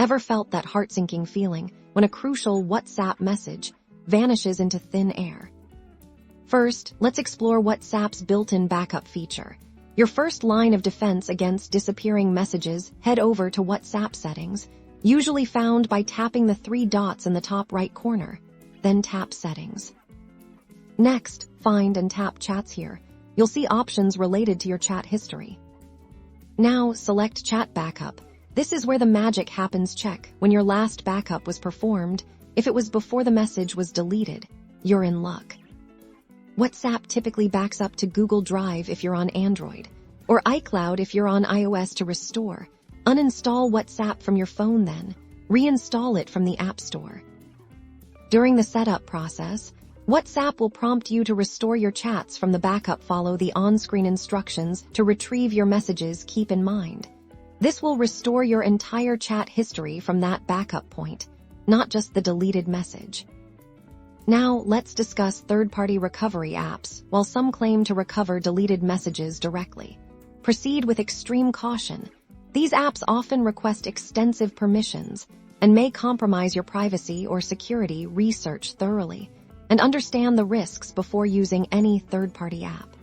Ever felt that heart-sinking feeling when a crucial WhatsApp message vanishes into thin air? First, let's explore WhatsApp's built-in backup feature. Your first line of defense against disappearing messages, head over to WhatsApp settings, usually found by tapping the 3 dots in the top right corner, then tap Settings. Next, find and tap Chats here. You'll see options related to your chat history. Now, select Chat Backup. This is where the magic happens. Check when your last backup was performed. If it was before the message was deleted, you're in luck. WhatsApp typically backs up to Google Drive if you're on Android, or iCloud if you're on iOS to restore. Uninstall WhatsApp from your phone then. Reinstall it from the App Store. During the setup process, WhatsApp will prompt you to restore your chats from the backup. Follow the on-screen instructions to retrieve your messages. Keep in mind, this will restore your entire chat history from that backup point, not just the deleted message. Now, let's discuss third-party recovery apps. While some claim to recover deleted messages directly, proceed with extreme caution. These apps often request extensive permissions and may compromise your privacy or security. Research thoroughly and understand the risks before using any third-party app.